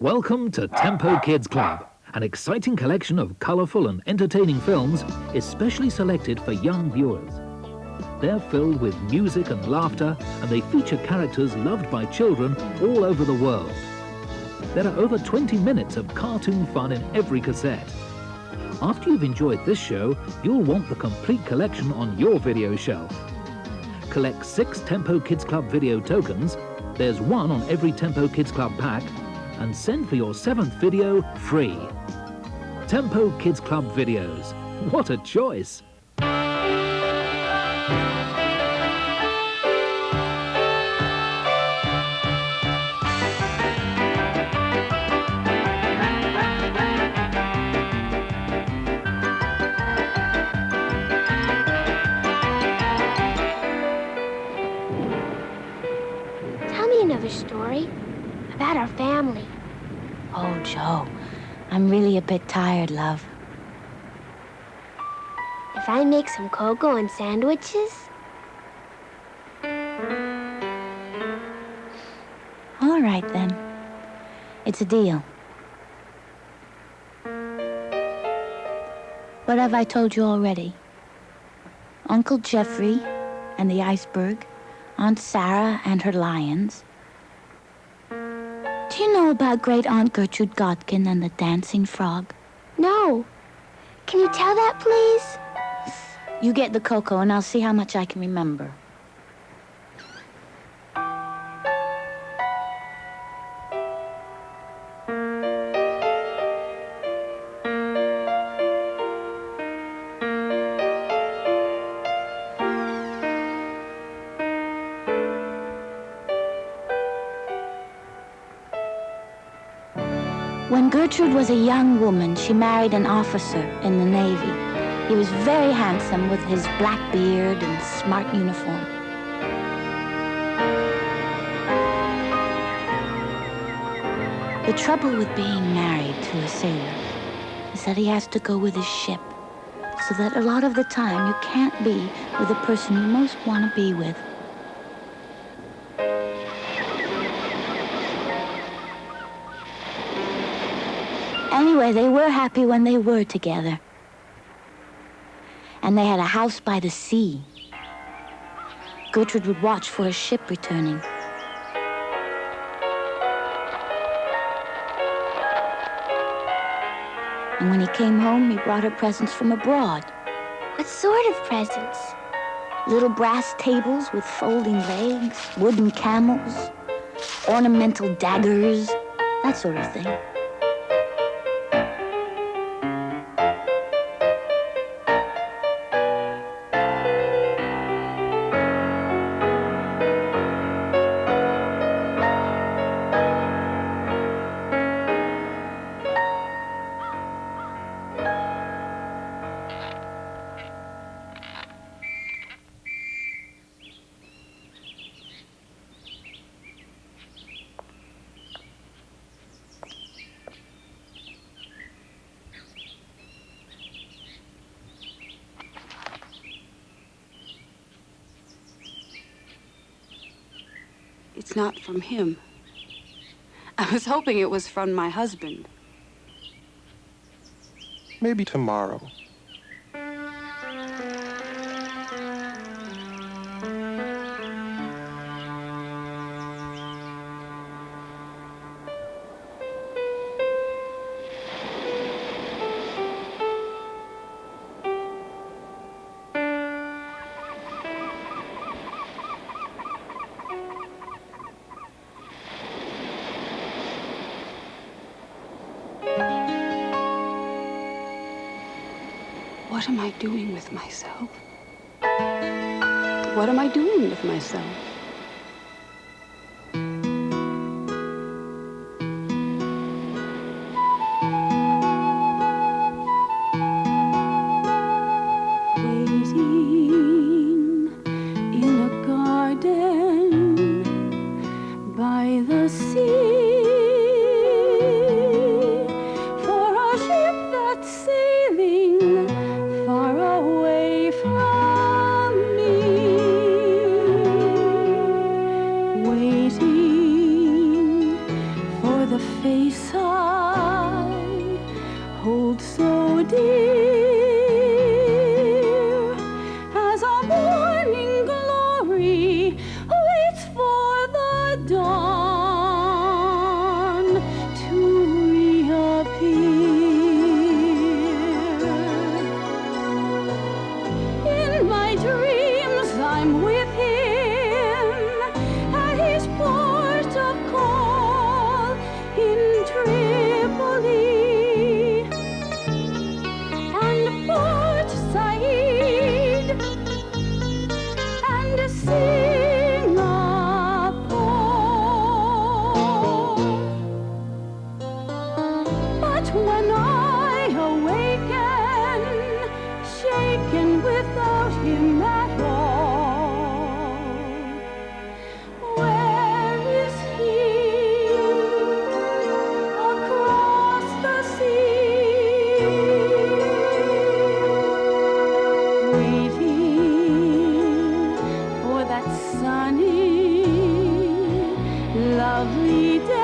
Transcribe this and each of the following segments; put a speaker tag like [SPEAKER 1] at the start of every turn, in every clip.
[SPEAKER 1] Welcome to Tempo Kids Club, an exciting collection of colourful and entertaining films especially selected for young viewers. They're filled with music and laughter, and they feature characters loved by children all over the world. There are over 20 minutes of cartoon fun in every cassette. After you've enjoyed this show, you'll want the complete collection on your video shelf. Collect 6 Tempo Kids Club video tokens, there's 1 on every Tempo Kids Club pack, and send for your 7th video free. Tempo Kids Club videos. What a choice!
[SPEAKER 2] Tell me another story about our family.
[SPEAKER 3] Oh, Joe, I'm really a bit tired, love.
[SPEAKER 2] If I make some cocoa and sandwiches?
[SPEAKER 3] All right, then. It's a deal. What have I told you already? Uncle Jeffrey and the iceberg, Aunt Sarah and her lions. Do you know about Great Aunt Gertrude Godkin and the dancing frog?
[SPEAKER 2] No. Can you tell that, please?
[SPEAKER 3] You get the cocoa and I'll see how much I can remember. When Gertrude was a young woman, she married an officer in the Navy. He was very handsome with his black beard and smart uniform. The trouble with being married to a sailor is that he has to go with his ship, so that a lot of the time you can't be with the person you most want to be with. Anyway, they were happy when they were together. And they had a house by the sea. Gertrude would watch for a ship returning. And when he came home, he brought her presents from abroad.
[SPEAKER 2] What sort of presents?
[SPEAKER 3] Little brass tables with folding legs, wooden camels, ornamental daggers, that sort of thing.
[SPEAKER 4] It's not from him. I was hoping it was from my husband.
[SPEAKER 5] Maybe tomorrow.
[SPEAKER 4] What am I doing with myself? What am I doing with myself? Waiting in a garden by the sea. Far away from me.
[SPEAKER 5] lovely day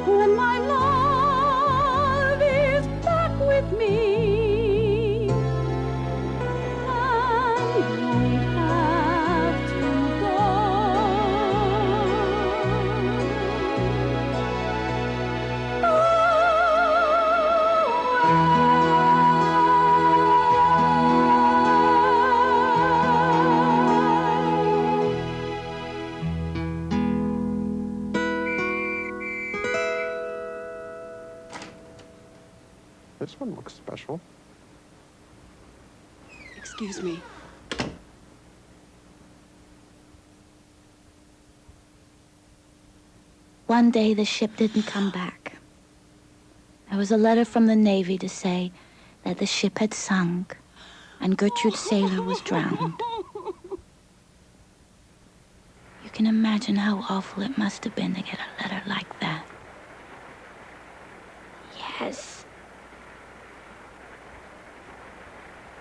[SPEAKER 5] when my love is back with me and won't have to go
[SPEAKER 6] This one looks special.
[SPEAKER 4] Excuse me.
[SPEAKER 3] One day the ship didn't come back. There was a letter from the Navy to say that the ship had sunk and Gertrude Saylor was drowned. You can imagine how awful it must have been to get a letter like that.
[SPEAKER 2] Yes.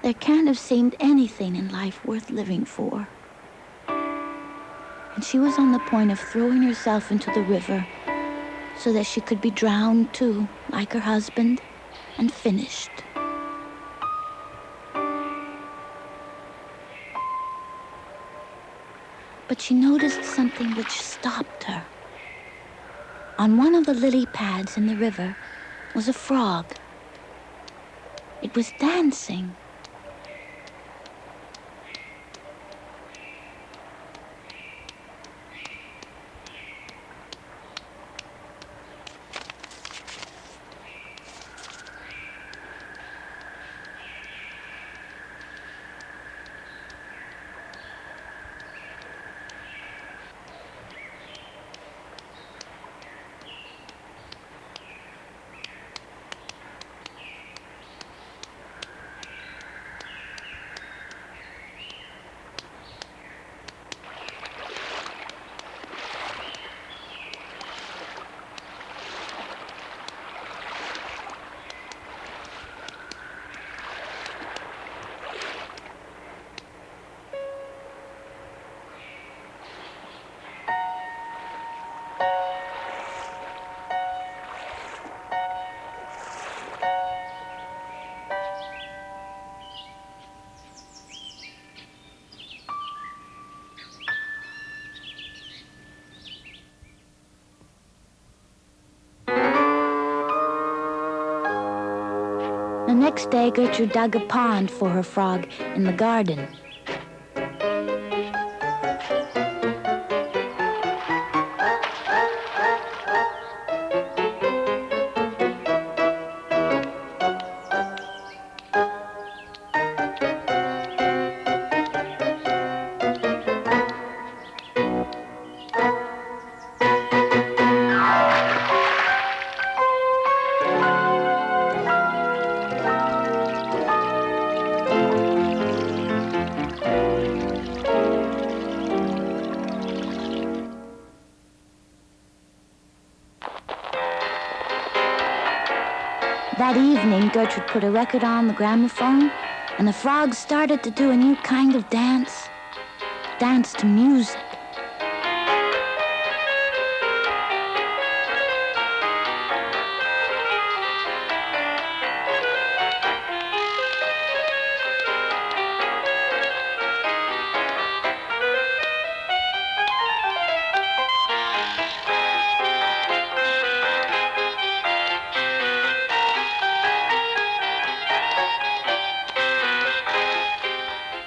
[SPEAKER 3] There can't have seemed anything in life worth living for. And she was on the point of throwing herself into the river so that she could be drowned too, like her husband, and finished. But she noticed something which stopped her. On one of the lily pads in the river was a frog. It was dancing. The next day, Gertrude dug a pond for her frog in the garden. That evening, Gertrude put a record on the gramophone, and the frogs started to do a new kind of dance. Dance to music.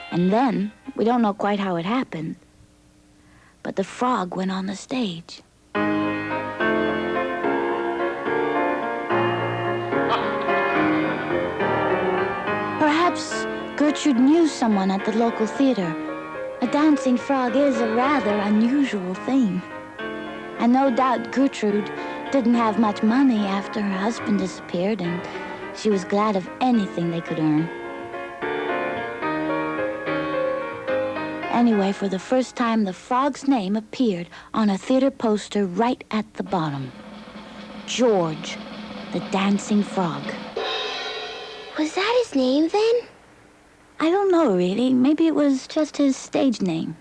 [SPEAKER 3] And then, we don't know quite how it happened, but the frog went on the stage. Perhaps Gertrude knew someone at the local theater. A dancing frog is a rather unusual thing. And no doubt Gertrude didn't have much money after her husband disappeared, and she was glad of anything they could earn. Anyway, for the first time, the frog's name appeared on a theater poster right at the bottom. George, the dancing frog.
[SPEAKER 2] Was that his name then?
[SPEAKER 3] I don't know, really. Maybe it was just his stage name.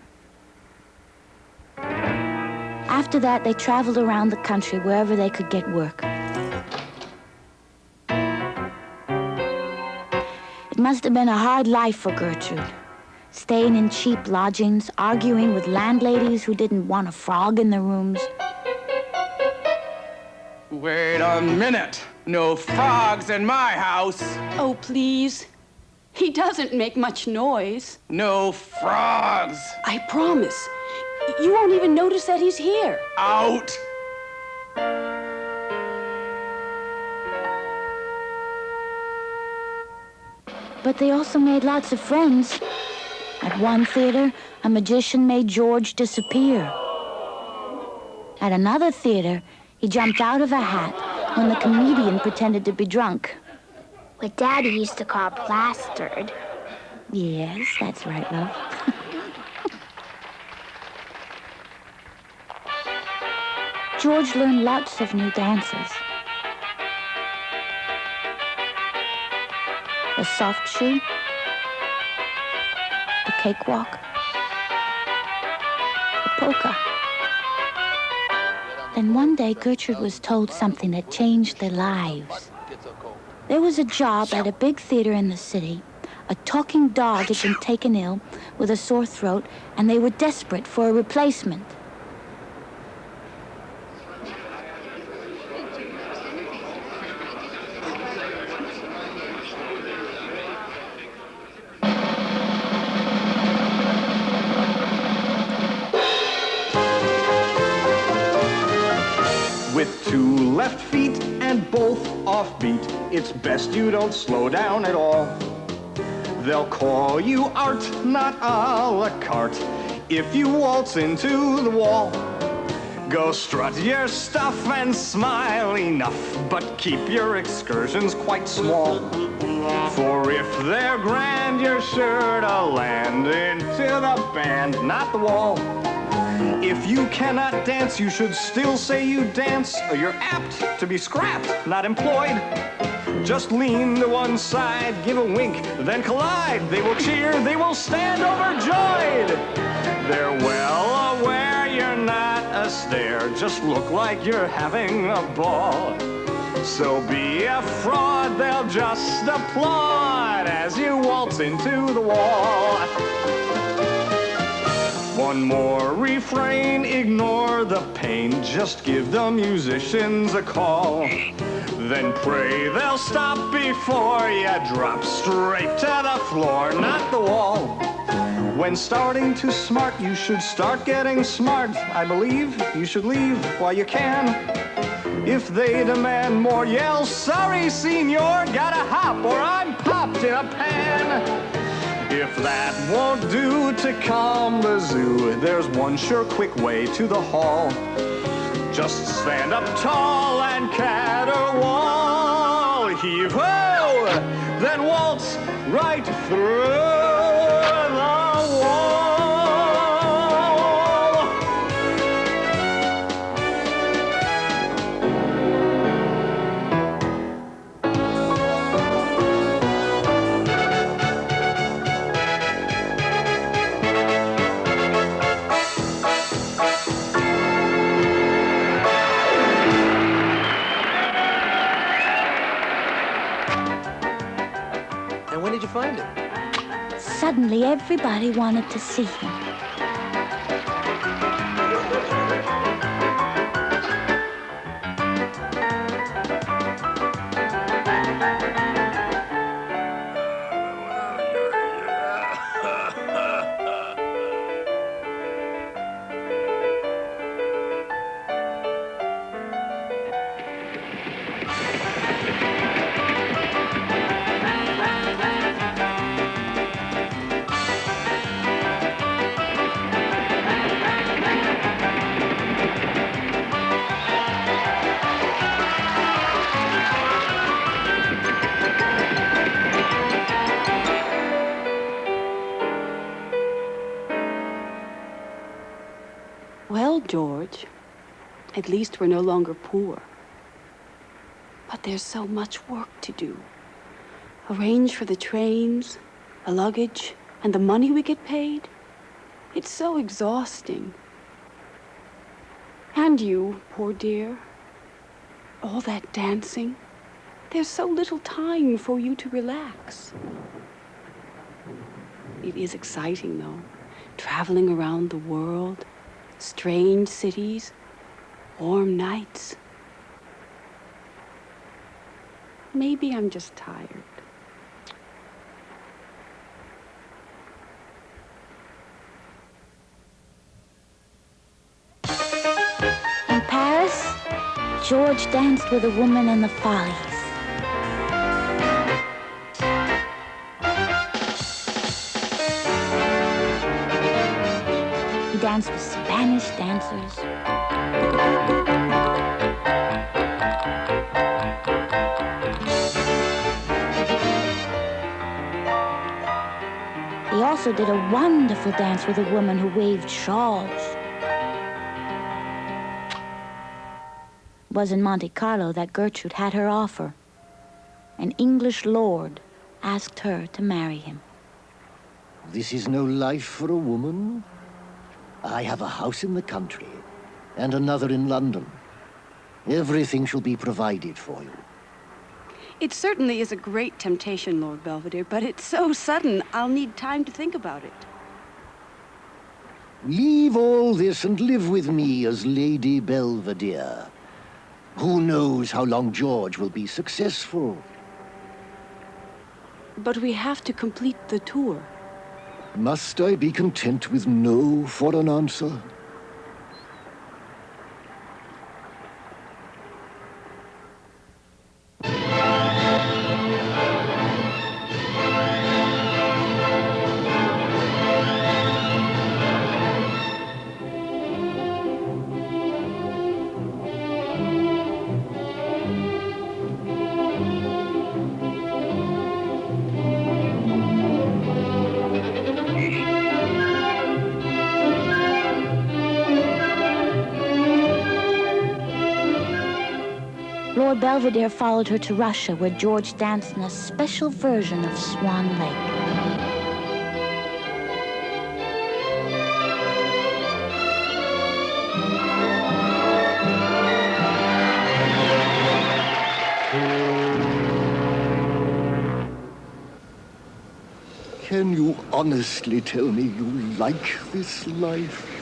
[SPEAKER 3] After that, they traveled around the country wherever they could get work. It must have been a hard life for Gertrude, staying in cheap lodgings, arguing with landladies who didn't want a frog in their rooms.
[SPEAKER 7] Wait a minute. No frogs in my house.
[SPEAKER 4] Oh, please. He doesn't make much noise.
[SPEAKER 7] No frogs.
[SPEAKER 4] I promise. You won't even notice that he's here.
[SPEAKER 7] Out.
[SPEAKER 3] But they also made lots of friends. At one theater, a magician made George disappear. At another theater, he jumped out of a hat when the comedian pretended to be drunk.
[SPEAKER 2] What Daddy used to call plastered.
[SPEAKER 3] Yes, that's right, love. George learned lots of new dances. The soft shoe, the cakewalk, the polka. Then one day, Gertrude was told something that changed their lives. There was a job at a big theater in the city. A talking dog had been taken ill with a sore throat, and they were desperate for a replacement.
[SPEAKER 8] With two left feet and both offbeat, it's best you don't slow down at all. They'll call you art, not a la carte, if you waltz into the wall. Go strut your stuff and smile enough, but keep your excursions quite small. For if they're grand, you're sure to land into the band, not the wall. If you cannot dance, you should still say you dance, or you're apt to be scrapped, not employed. Just lean to one side, give a wink, then collide. They will cheer, they will stand overjoyed. They're well aware you're not a stare, just look like you're having a ball. So be a fraud, they'll just applaud as you waltz into the wall. One more refrain, ignore the pain, just give the musicians a call. Then pray they'll stop before you drop straight to the floor, not the wall. When starting to smart, you should start getting smart. I believe you should leave while you can. If they demand more, yell, sorry, senor, gotta hop, or I'm popped in a pan. If that won't do to calm the zoo, there's one sure quick way to the hall. Just stand up tall and caterwaul, heave-ho, then waltz right through the wall.
[SPEAKER 9] And when did you find it?
[SPEAKER 3] Suddenly, everybody wanted to see him.
[SPEAKER 4] Well, George, at least we're no longer poor. But there's so much work to do. Arrange for the trains, the luggage, and the money we get paid. It's so exhausting. And you, poor dear. All that dancing. There's so little time for you to relax. It is exciting, though. Traveling around the world, strange cities, warm nights. Maybe I'm just tired.
[SPEAKER 3] In Paris, George danced with a woman in the Follies. He danced with Spanish dancers. He also did a wonderful dance with a woman who waved shawls. It was in Monte Carlo that Gertrude had her offer. An English lord asked her to marry him.
[SPEAKER 9] This is no life for a woman. I have a house in the country and another in London. Everything shall be provided for you.
[SPEAKER 4] It certainly is a great temptation, Lord Belvedere, but it's so sudden, I'll need time to think about it.
[SPEAKER 9] Leave all this and live with me as Lady Belvedere. Who knows how long George will be successful?
[SPEAKER 4] But we have to complete the tour.
[SPEAKER 9] Must I be content with no for an answer?
[SPEAKER 3] Lord Belvedere followed her to Russia, where George danced in a special version of Swan Lake.
[SPEAKER 9] Can you honestly tell me you like this life?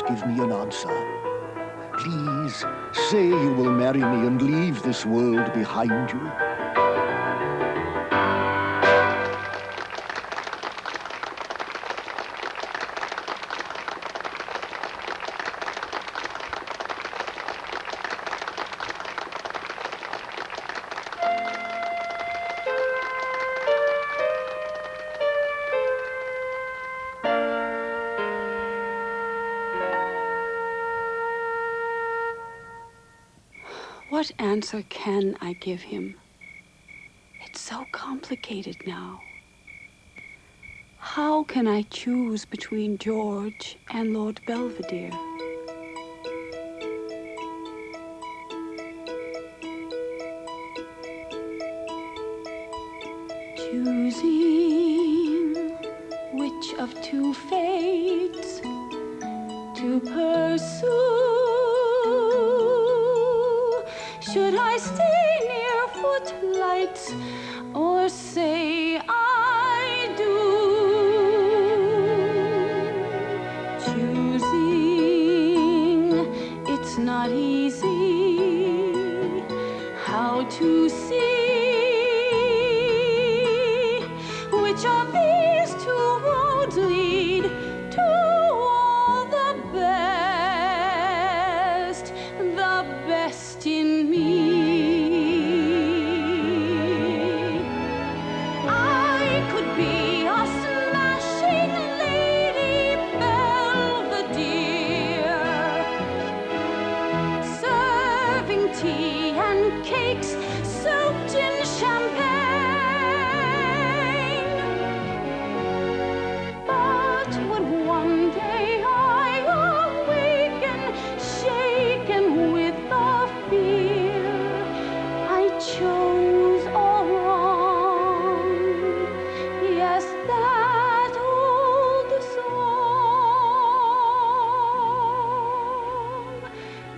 [SPEAKER 9] Give me an answer. Please, say you will marry me and leave this world behind you.
[SPEAKER 4] What answer can I give him? It's so complicated now. How can I choose between George and Lord Belvedere? Choosing which of two fates to pursue. Should I stay near footlights or say I do? Choosing, it's not easy. How to see which of these two roads lead to all the best in me. I could be a smashing Lady Belvedere, serving
[SPEAKER 5] tea and cakes soaked in champagne. But when one day I awaken, shaken with the fear, I chose all wrong. Yes, that old song.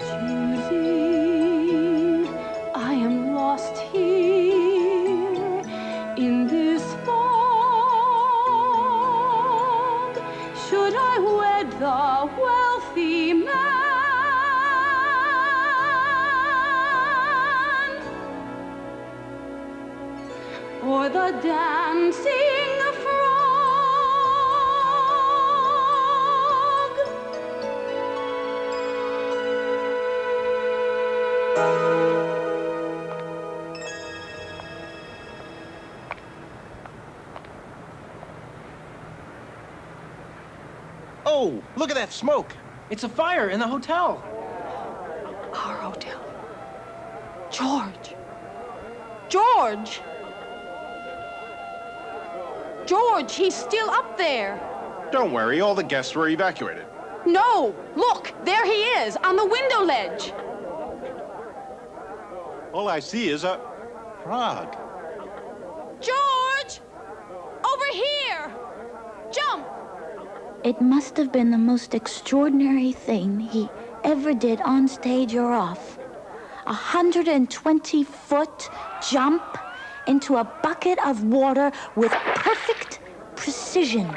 [SPEAKER 5] Choosing, I am lost here in this fog. Should I wed the wealthy man or the dancing frog?
[SPEAKER 10] Oh, look at that smoke. It's a fire in the hotel.
[SPEAKER 4] Our hotel. George! George! George, he's still up there.
[SPEAKER 8] Don't worry, all the guests were evacuated.
[SPEAKER 4] No! Look, there he is, on the window ledge.
[SPEAKER 8] All I see is a frog.
[SPEAKER 4] George! Over here! Jump!
[SPEAKER 3] It must have been the most extraordinary thing he ever did on stage or off. 120-foot jump into a bucket of water with perfect precision.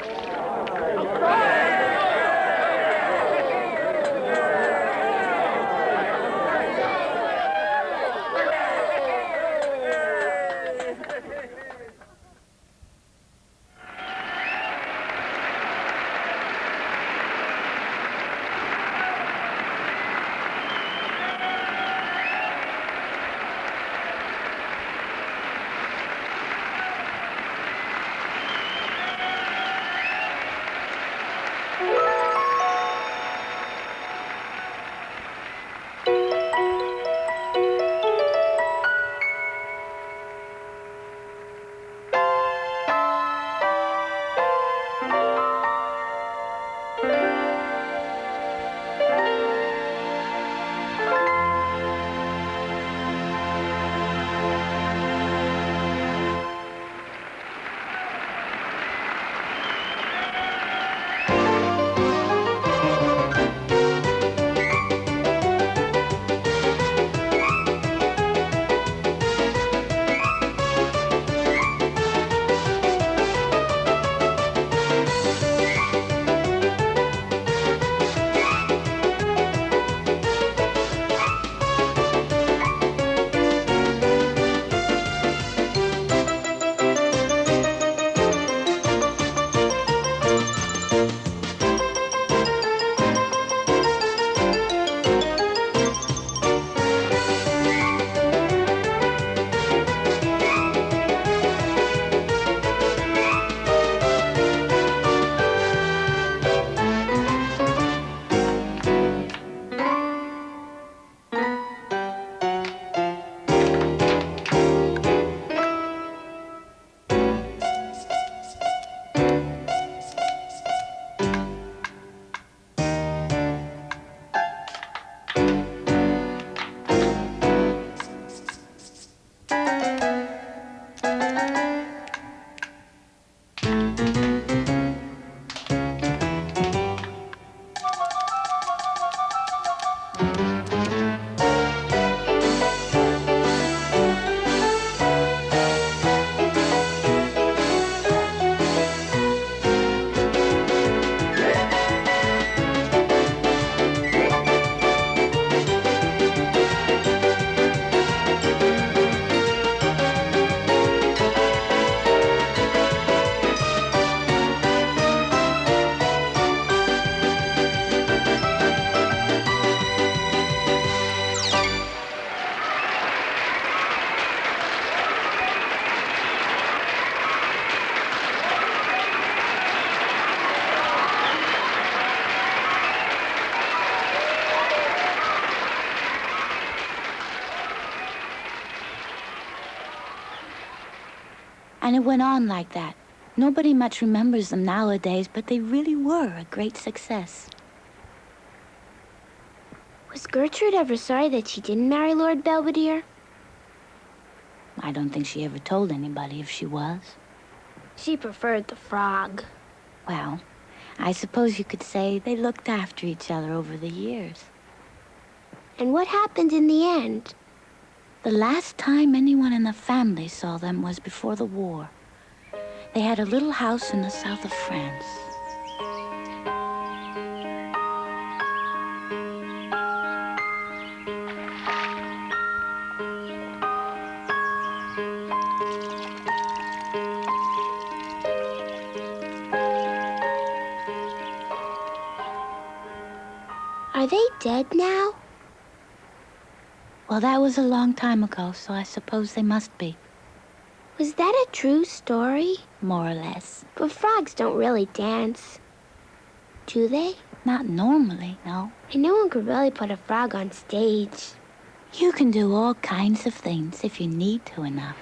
[SPEAKER 3] And it went on like that. Nobody much remembers them nowadays, but they really were a great success.
[SPEAKER 2] Was Gertrude ever sorry that she didn't marry Lord Belvedere?
[SPEAKER 3] I don't think she ever told anybody if she was.
[SPEAKER 2] She preferred the frog.
[SPEAKER 3] Well, I suppose you could say they looked after each other over the years.
[SPEAKER 2] And what happened in the end?
[SPEAKER 3] The last time anyone in the family saw them was before the war. They had a little house in the south of France.
[SPEAKER 2] Are they dead now?
[SPEAKER 3] Well, that was a long time ago, so I suppose they must be.
[SPEAKER 2] Was that a true story?
[SPEAKER 3] More or less.
[SPEAKER 2] But frogs don't really dance. Do they?
[SPEAKER 3] Not normally, no.
[SPEAKER 2] And no one could really put a frog on stage.
[SPEAKER 3] You can do all kinds of things if you need to enough.